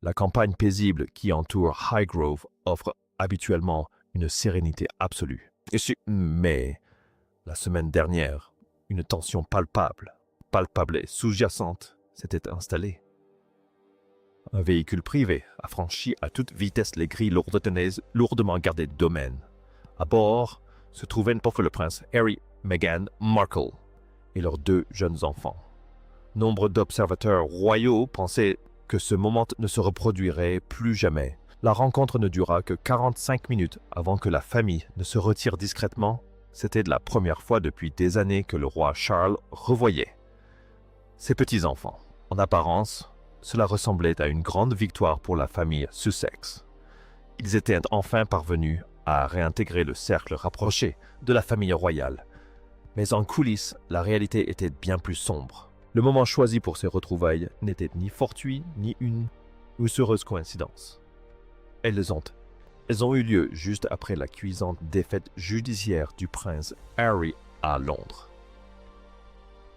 La campagne paisible qui entoure Highgrove offre habituellement une sérénité absolue. Mais la semaine dernière, une tension palpable et sous-jacente s'était installée. Un véhicule privé a franchi à toute vitesse les grilles londonaises lourdement gardées de domaine. À bord se trouvaient le prince Harry, Meghan Markle et leurs 2 jeunes enfants. Nombre d'observateurs royaux pensaient que ce moment ne se reproduirait plus jamais. La rencontre ne dura que 45 minutes avant que la famille ne se retire discrètement. C'était la première fois depuis des années que le roi Charles revoyait ses petits-enfants. En apparence, cela ressemblait à une grande victoire pour la famille Sussex. Ils étaient enfin parvenus à réintégrer le cercle rapproché de la famille royale. Mais en coulisses, la réalité était bien plus sombre. Le moment choisi pour ces retrouvailles n'était ni fortuit, ni une heureuse coïncidence. Elles ont eu lieu juste après la cuisante défaite judiciaire du prince Harry à Londres.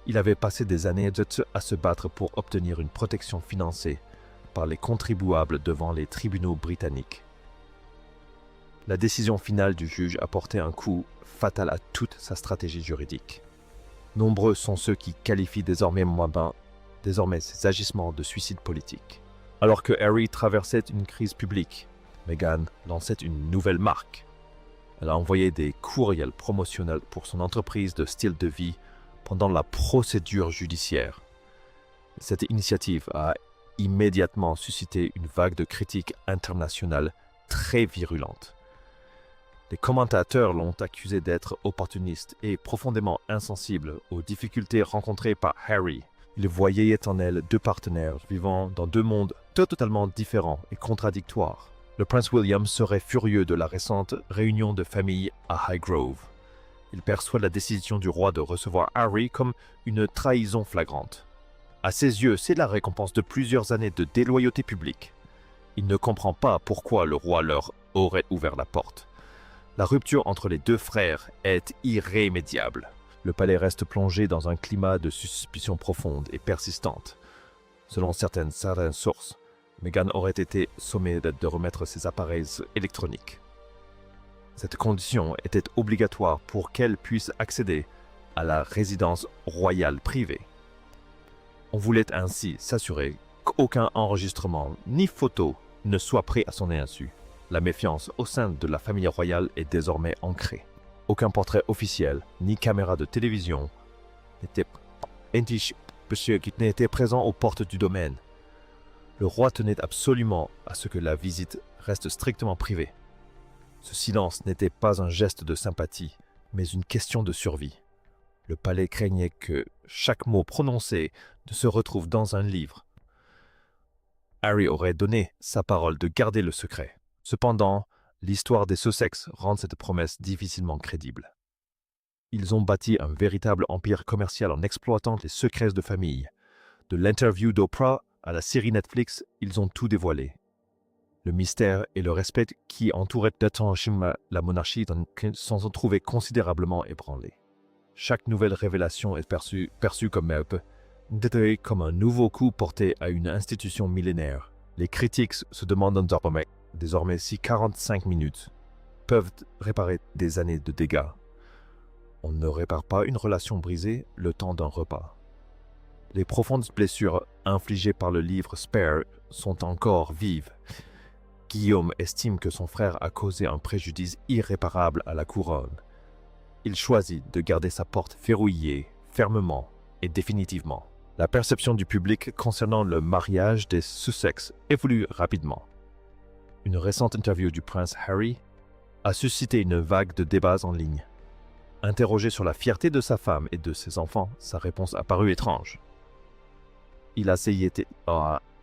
Il avait passé des années à se battre pour obtenir une protection financée par les contribuables devant les tribunaux britanniques. La décision finale du juge a porté un coup fatal à toute sa stratégie juridique. Nombreux sont ceux qui qualifient désormais ses agissements de suicide politique. Alors que Harry traversait une crise publique, Meghan lançait une nouvelle marque. Elle a envoyé des courriels promotionnels pour son entreprise de style de vie pendant la procédure judiciaire. Cette initiative a immédiatement suscité une vague de critiques internationales très virulentes. Les commentateurs l'ont accusé d'être opportuniste et profondément insensible aux difficultés rencontrées par Harry. Ils voyaient en elle 2 partenaires vivant dans 2 mondes totalement différents et contradictoires. Le prince William serait furieux de la récente réunion de famille à Highgrove. Il perçoit la décision du roi de recevoir Harry comme une trahison flagrante. À ses yeux, c'est la récompense de plusieurs années de déloyauté publique. Il ne comprend pas pourquoi le roi leur aurait ouvert la porte. La rupture entre les 2 frères est irrémédiable. Le palais reste plongé dans un climat de suspicion profonde et persistante. Selon certaines sources, Meghan aurait été sommée de remettre ses appareils électroniques. Cette condition était obligatoire pour qu'elle puisse accéder à la résidence royale privée. On voulait ainsi s'assurer qu'aucun enregistrement ni photo ne soit pris à son insu. La méfiance au sein de la famille royale est désormais ancrée. Aucun portrait officiel ni caméra de télévision n'était présent aux portes du domaine. Le roi tenait absolument à ce que la visite reste strictement privée. Ce silence n'était pas un geste de sympathie, mais une question de survie. Le palais craignait que chaque mot prononcé ne se retrouve dans un livre. Harry aurait donné sa parole de garder le secret. Cependant, l'histoire des Sussex rend cette promesse difficilement crédible. Ils ont bâti un véritable empire commercial en exploitant les secrets de famille. De l'interview d'Oprah à la série Netflix, ils ont tout dévoilé. Le mystère et le respect qui entouraient la monarchie s'en sont trouvés considérablement ébranlés. Chaque nouvelle révélation est perçue comme un nouveau coup porté à une institution millénaire. Les critiques se demandent désormais si 45 minutes peuvent réparer des années de dégâts. On ne répare pas une relation brisée le temps d'un repas. Les profondes blessures infligées par le livre Spare sont encore vives. Guillaume estime que son frère a causé un préjudice irréparable à la couronne. Il choisit de garder sa porte verrouillée, fermement et définitivement. La perception du public concernant le mariage des Sussex évolue rapidement. Une récente interview du prince Harry a suscité une vague de débats en ligne. Interrogé sur la fierté de sa femme et de ses enfants, sa réponse a paru étrange. Il a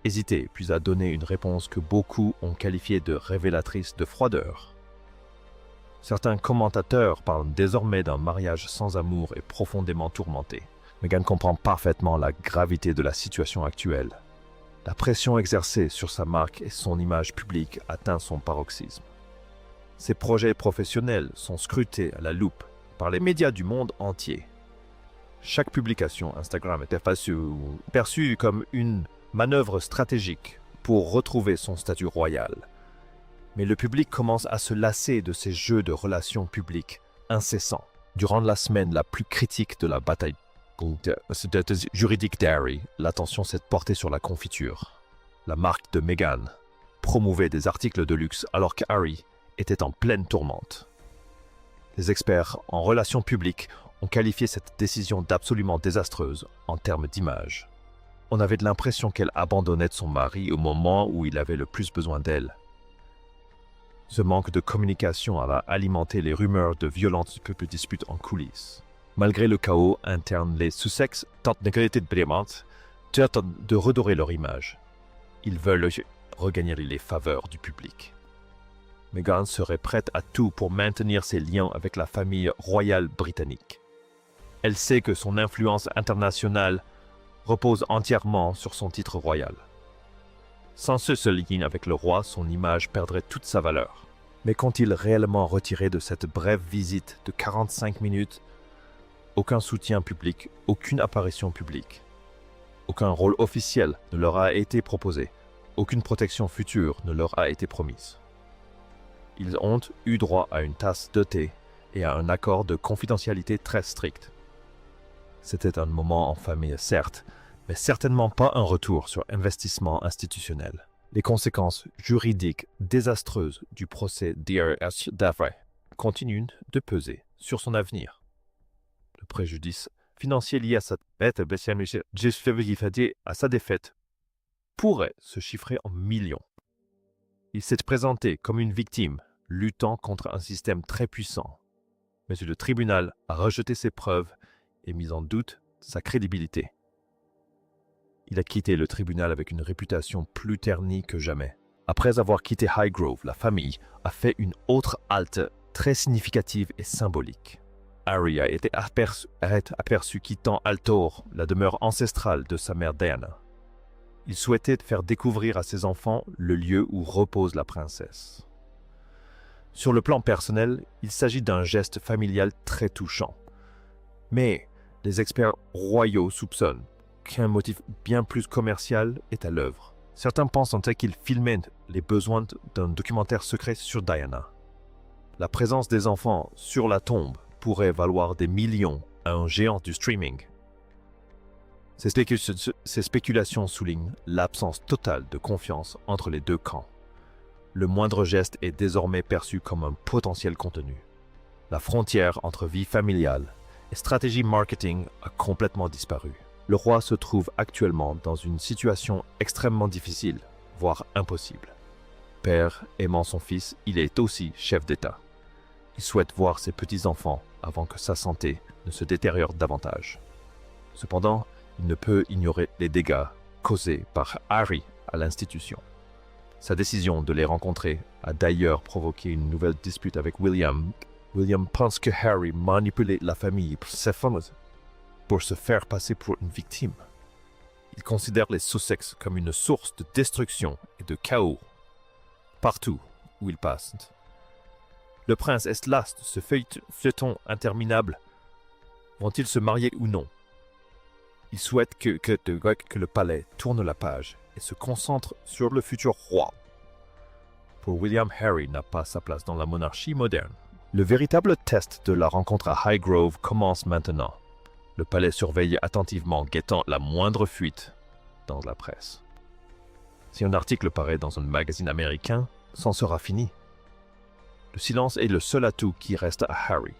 hésité, puis a donné une réponse que beaucoup ont qualifiée de révélatrice de froideur. Certains commentateurs parlent désormais d'un mariage sans amour et profondément tourmenté. Meghan comprend parfaitement la gravité de la situation actuelle. La pression exercée sur sa marque et son image publique atteint son paroxysme. Ses projets professionnels sont scrutés à la loupe par les médias du monde entier. Chaque publication Instagram était perçue comme une manœuvre stratégique pour retrouver son statut royal. Mais le public commence à se lasser de ces jeux de relations publiques incessants. Durant la semaine la plus critique de la bataille juridique d'Harry, l'attention s'est portée sur la confiture. La marque de Meghan promouvait des articles de luxe alors qu'Harry était en pleine tourmente. Les experts en relations publiques ont qualifié cette décision d'absolument désastreuse en termes d'image. On avait l'impression qu'elle abandonnait son mari au moment où il avait le plus besoin d'elle. Ce manque de communication a alimenté les rumeurs de violentes disputes en coulisses. Malgré le chaos interne, les Sussex tentent de redorer leur image. Ils veulent regagner les faveurs du public. Meghan serait prête à tout pour maintenir ses liens avec la famille royale britannique. Elle sait que son influence internationale repose entièrement sur son titre royal. Sans ce lien avec le roi, son image perdrait toute sa valeur. Mais qu'ont-ils réellement retiré de cette brève visite de 45 minutes? Aucun soutien public, aucune apparition publique. Aucun rôle officiel ne leur a été proposé. Aucune protection future ne leur a été promise. Ils ont eu droit à une tasse de thé et à un accord de confidentialité très strict. C'était un moment en famille, certes, mais certainement pas un retour sur investissement institutionnel. Les conséquences juridiques désastreuses du procès d'Havre continuent de peser sur son avenir. Le préjudice financier lié à sa défaite pourrait se chiffrer en millions. Il s'est présenté comme une victime, luttant contre un système très puissant. Mais le tribunal a rejeté ses preuves et mis en doute sa crédibilité. Il a quitté le tribunal avec une réputation plus ternie que jamais. Après avoir quitté Highgrove, la famille a fait une autre halte très significative et symbolique. Harry a été aperçu quittant Altor, la demeure ancestrale de sa mère Diana. Il souhaitait faire découvrir à ses enfants le lieu où repose la princesse. Sur le plan personnel, il s'agit d'un geste familial très touchant. Mais les experts royaux soupçonnent qu'un motif bien plus commercial est à l'œuvre. Certains pensent qu'il filmait les besoins d'un documentaire secret sur Diana. La présence des enfants sur la tombe pourrait valoir des millions à un géant du streaming. Ces spéculations soulignent l'absence totale de confiance entre les deux camps. Le moindre geste est désormais perçu comme un potentiel contenu. La frontière entre vie familiale et stratégie marketing a complètement disparu. Le roi se trouve actuellement dans une situation extrêmement difficile, voire impossible. Père aimant son fils, il est aussi chef d'État. Il souhaite voir ses petits-enfants avant que sa santé ne se détériore davantage. Cependant, il ne peut ignorer les dégâts causés par Harry à l'institution. Sa décision de les rencontrer a d'ailleurs provoqué une nouvelle dispute avec William. William pense que Harry manipulait la famille pour se faire passer pour une victime. Il considère les Sussex comme une source de destruction et de chaos partout où ils passent. Le prince est las de ce feuilleton interminable. Vont-ils se marier ou non? Il souhaite que le palais tourne la page et se concentre sur le futur roi. Pour William, Harry n'a pas sa place dans la monarchie moderne. Le véritable test de la rencontre à Highgrove commence maintenant. Le palais surveille attentivement, guettant la moindre fuite dans la presse. Si un article paraît dans un magazine américain, c'en sera fini. Le silence est le seul atout qui reste à Harry.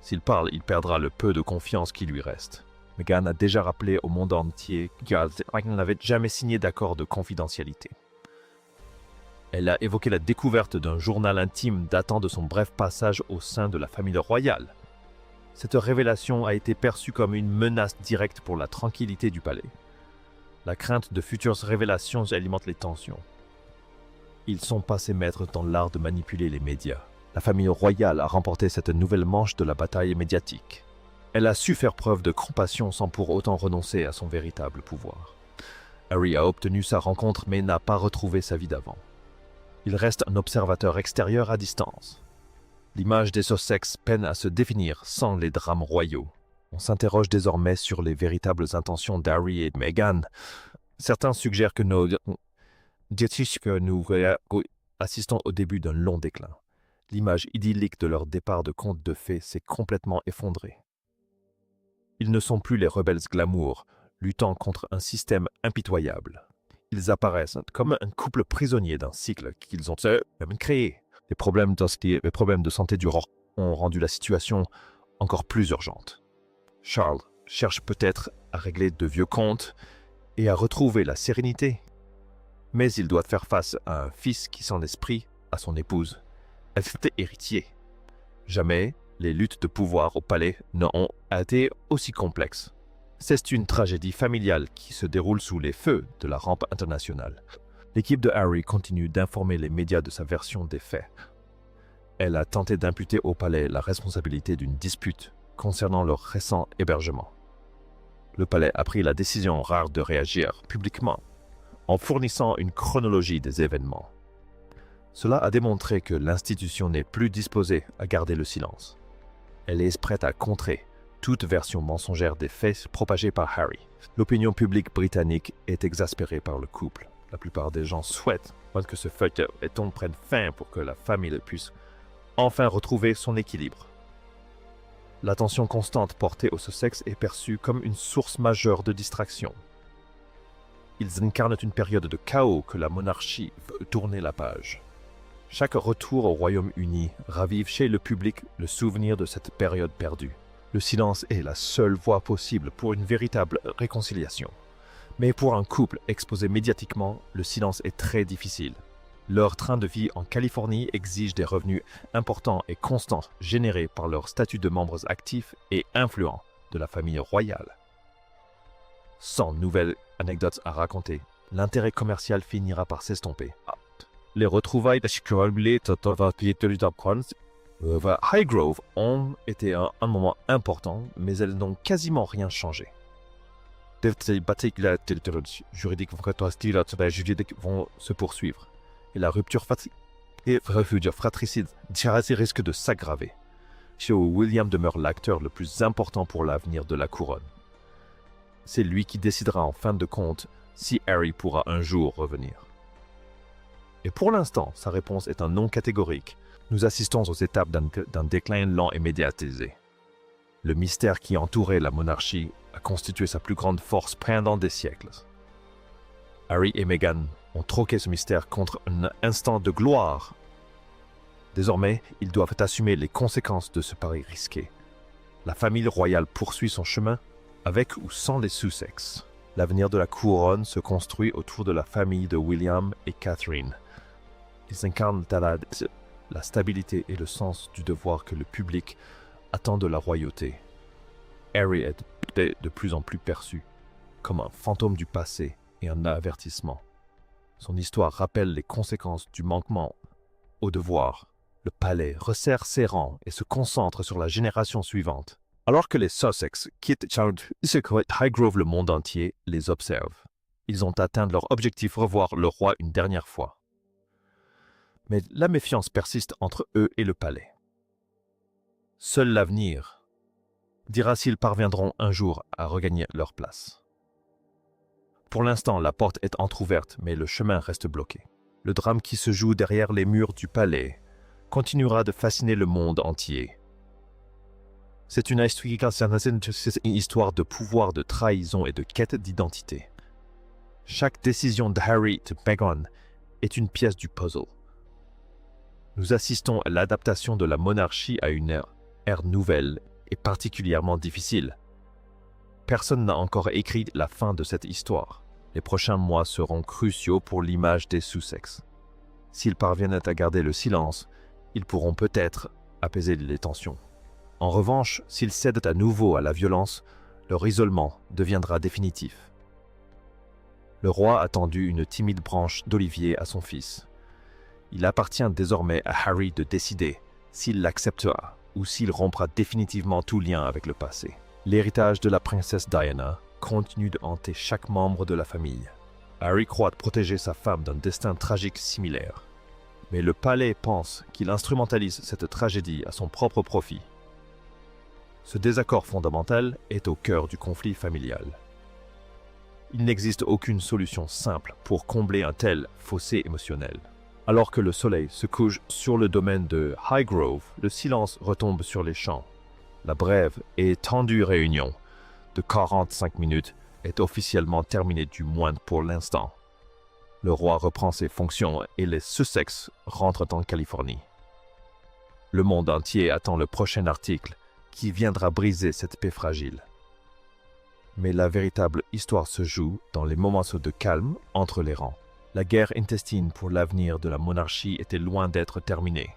S'il parle, il perdra le peu de confiance qui lui reste. Meghan a déjà rappelé au monde entier qu'elle n'avait jamais signé d'accord de confidentialité. Elle a évoqué la découverte d'un journal intime datant de son bref passage au sein de la famille royale. Cette révélation a été perçue comme une menace directe pour la tranquillité du palais. La crainte de futures révélations alimente les tensions. Ils sont passés maîtres dans l'art de manipuler les médias. La famille royale a remporté cette nouvelle manche de la bataille médiatique. Elle a su faire preuve de compassion sans pour autant renoncer à son véritable pouvoir. Harry a obtenu sa rencontre mais n'a pas retrouvé sa vie d'avant. Il reste un observateur extérieur à distance. L'image des Sussex peine à se définir sans les drames royaux. On s'interroge désormais sur les véritables intentions d'Harry et de Meghan. Certains suggèrent que Dietrich que nous assistons au début d'un long déclin. L'image idyllique de leur départ de conte de fées s'est complètement effondrée. Ils ne sont plus les rebelles glamour, luttant contre un système impitoyable. Ils apparaissent comme un couple prisonnier d'un cycle qu'ils ont eux-mêmes créé. Les problèmes de santé du roi ont rendu la situation encore plus urgente. Charles cherche peut-être à régler de vieux comptes et à retrouver la sérénité. Mais il doit faire face à un fils qui s'en esprit à son épouse. Elle était héritier. Jamais les luttes de pouvoir au palais n'ont été aussi complexes. C'est une tragédie familiale qui se déroule sous les feux de la rampe internationale. L'équipe de Harry continue d'informer les médias de sa version des faits. Elle a tenté d'imputer au palais la responsabilité d'une dispute concernant leur récent hébergement. Le palais a pris la décision rare de réagir publiquement en fournissant une chronologie des événements. Cela a démontré que l'institution n'est plus disposée à garder le silence. Elle est prête à contrer toute version mensongère des faits propagés par Harry. L'opinion publique britannique est exaspérée par le couple. La plupart des gens souhaitent que ce feuilleton prenne fin pour que la famille puisse enfin retrouver son équilibre. L'attention constante portée au Sussex est perçue comme une source majeure de distraction. Ils incarnent une période de chaos que la monarchie veut tourner la page. Chaque retour au Royaume-Uni ravive chez le public le souvenir de cette période perdue. Le silence est la seule voie possible pour une véritable réconciliation. Mais pour un couple exposé médiatiquement, le silence est très difficile. Leur train de vie en Californie exige des revenus importants et constants générés par leur statut de membres actifs et influents de la famille royale. Sans nouvelles anecdotes à raconter, l'intérêt commercial finira par s'estomper. Les retrouvailles Highgrove ont été un moment important, mais elles n'ont quasiment rien changé. Les batailles juridiques vont se poursuivre, et la rupture fratricide risque de s'aggraver. William demeure l'acteur le plus important pour l'avenir de la couronne. C'est lui qui décidera en fin de compte si Harry pourra un jour revenir. Et pour l'instant, sa réponse est un non catégorique. Nous assistons aux étapes d'un déclin lent et médiatisé. Le mystère qui entourait la monarchie a constitué sa plus grande force pendant des siècles. Harry et Meghan ont troqué ce mystère contre un instant de gloire. Désormais, ils doivent assumer les conséquences de ce pari risqué. La famille royale poursuit son chemin, avec ou sans les Sussex. L'avenir de la couronne se construit autour de la famille de William et Catherine. Ils incarnent la stabilité et le sens du devoir que le public attend de la royauté. Harry est de plus en plus perçu comme un fantôme du passé et un avertissement. Son histoire rappelle les conséquences du manquement au devoir. Le palais resserre ses rangs et se concentre sur la génération suivante. Alors que les Sussex quittent Highgrove, le monde entier les observe. Ils ont atteint leur objectif, revoir le roi une dernière fois. Mais la méfiance persiste entre eux et le palais. Seul l'avenir dira s'ils parviendront un jour à regagner leur place. Pour l'instant, la porte est entr'ouverte, mais le chemin reste bloqué. Le drame qui se joue derrière les murs du palais continuera de fasciner le monde entier. C'est une histoire de pouvoir, de trahison et de quête d'identité. Chaque décision de Harry et Meghan est une pièce du puzzle. Nous assistons à l'adaptation de la monarchie à une ère nouvelle et particulièrement difficile. Personne n'a encore écrit la fin de cette histoire. Les prochains mois seront cruciaux pour l'image des Sussex. S'ils parviennent à garder le silence, ils pourront peut-être apaiser les tensions. En revanche, s'ils cèdent à nouveau à la violence, leur isolement deviendra définitif. Le roi a tendu une timide branche d'olivier à son fils. Il appartient désormais à Harry de décider s'il l'acceptera ou s'il rompra définitivement tout lien avec le passé. L'héritage de la princesse Diana continue de hanter chaque membre de la famille. Harry croit protéger sa femme d'un destin tragique similaire. Mais le palais pense qu'il instrumentalise cette tragédie à son propre profit. Ce désaccord fondamental est au cœur du conflit familial. Il n'existe aucune solution simple pour combler un tel fossé émotionnel. Alors que le soleil se couche sur le domaine de Highgrove, le silence retombe sur les champs. La brève et tendue réunion de 45 minutes est officiellement terminée, du moins pour l'instant. Le roi reprend ses fonctions et les Sussex rentrent en Californie. Le monde entier attend le prochain article qui viendra briser cette paix fragile. Mais la véritable histoire se joue dans les moments de calme entre les rangs. La guerre intestine pour l'avenir de la monarchie était loin d'être terminée.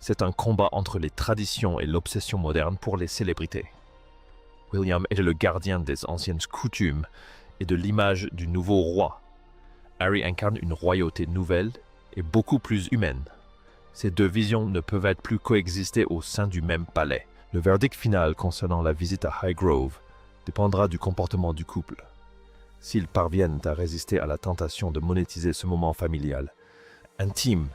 C'est un combat entre les traditions et l'obsession moderne pour les célébrités. William était le gardien des anciennes coutumes et de l'image du nouveau roi. Harry incarne une royauté nouvelle et beaucoup plus humaine. Ces deux visions ne peuvent être plus coexister au sein du même palais. Le verdict final concernant la visite à Highgrove dépendra du comportement du couple. S'ils parviennent à résister à la tentation de monétiser ce moment familial, intime,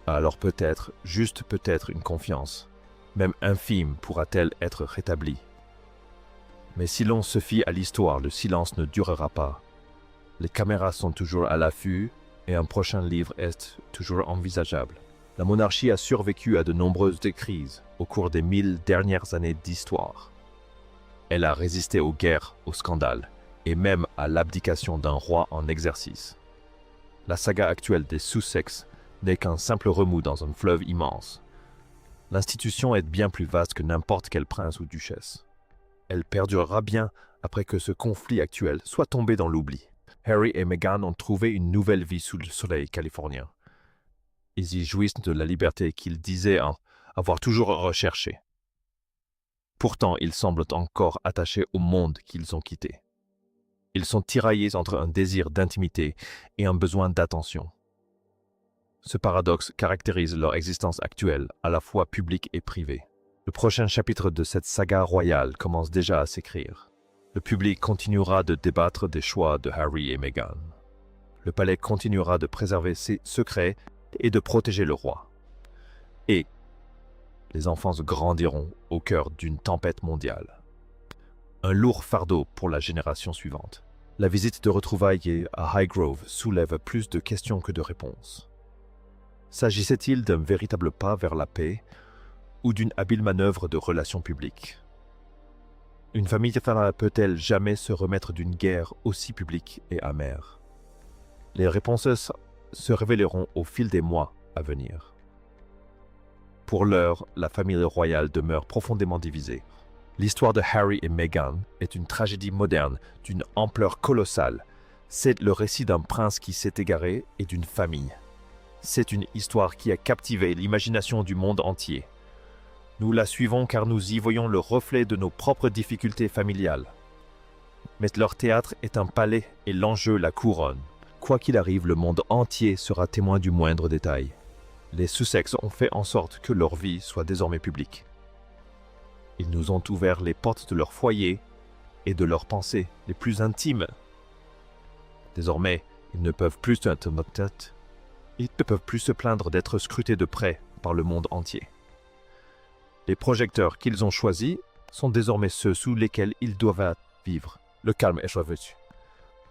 alors peut-être, juste peut-être, une confiance, même infime, pourra-t-elle être rétablie. Mais si l'on se fie à l'histoire, le silence ne durera pas. Les caméras sont toujours à l'affût et un prochain livre est toujours envisageable. La monarchie a survécu à de nombreuses crises au cours des 1000 dernières années d'histoire. Elle a résisté aux guerres, aux scandales, et même à l'abdication d'un roi en exercice. La saga actuelle des Sussex n'est qu'un simple remous dans un fleuve immense. L'institution est bien plus vaste que n'importe quel prince ou duchesse. Elle perdurera bien après que ce conflit actuel soit tombé dans l'oubli. Harry et Meghan ont trouvé une nouvelle vie sous le soleil californien. Ils y jouissent de la liberté qu'ils disaient avoir toujours recherchée. Pourtant, ils semblent encore attachés au monde qu'ils ont quitté. Ils sont tiraillés entre un désir d'intimité et un besoin d'attention. Ce paradoxe caractérise leur existence actuelle, à la fois publique et privée. Le prochain chapitre de cette saga royale commence déjà à s'écrire. Le public continuera de débattre des choix de Harry et Meghan. Le palais continuera de préserver ses secrets et de protéger le roi. Et les enfants grandiront au cœur d'une tempête mondiale. Un lourd fardeau pour la génération suivante. La visite de retrouvailles à Highgrove soulève plus de questions que de réponses. S'agissait-il d'un véritable pas vers la paix ou d'une habile manœuvre de relations publiques? Une famille peut-elle jamais se remettre d'une guerre aussi publique et amère? Les réponses se révéleront au fil des mois à venir. Pour l'heure, la famille royale demeure profondément divisée. L'histoire de Harry et Meghan est une tragédie moderne d'une ampleur colossale. C'est le récit d'un prince qui s'est égaré et d'une famille. C'est une histoire qui a captivé l'imagination du monde entier. Nous la suivons car nous y voyons le reflet de nos propres difficultés familiales. Mais leur théâtre est un palais et l'enjeu la couronne. Quoi qu'il arrive, le monde entier sera témoin du moindre détail. Les Sussex ont fait en sorte que leur vie soit désormais publique. Ils nous ont ouvert les portes de leur foyer et de leurs pensées les plus intimes. Désormais, ils ne peuvent plus se plaindre d'être scrutés de près par le monde entier. Les projecteurs qu'ils ont choisis sont désormais ceux sous lesquels ils doivent vivre. Le calme est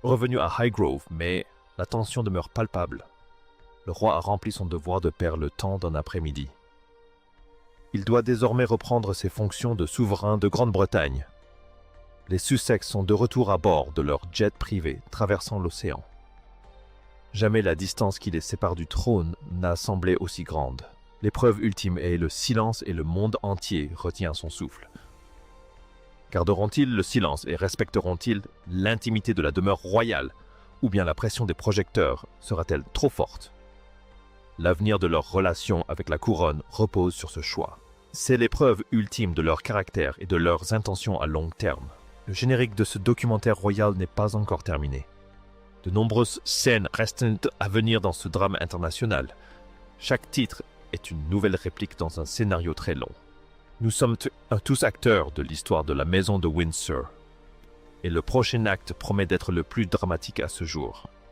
revenu à Highgrove, mais la tension demeure palpable. Le roi a rempli son devoir de pair le temps d'un après-midi. Il doit désormais reprendre ses fonctions de souverain de Grande-Bretagne. Les Sussex sont de retour à bord de leur jet privé traversant l'océan. Jamais la distance qui les sépare du trône n'a semblé aussi grande. L'épreuve ultime est le silence et le monde entier retient son souffle. Garderont-ils le silence et respecteront-ils l'intimité de la demeure royale, ou bien la pression des projecteurs sera-t-elle trop forte? L'avenir de leur relation avec la couronne repose sur ce choix. C'est l'épreuve ultime de leur caractère et de leurs intentions à long terme. Le générique de ce documentaire royal n'est pas encore terminé. De nombreuses scènes restent à venir dans ce drame international. Chaque titre est une nouvelle réplique dans un scénario très long. Nous sommes tous acteurs de l'histoire de la maison de Windsor. Et le prochain acte promet d'être le plus dramatique à ce jour.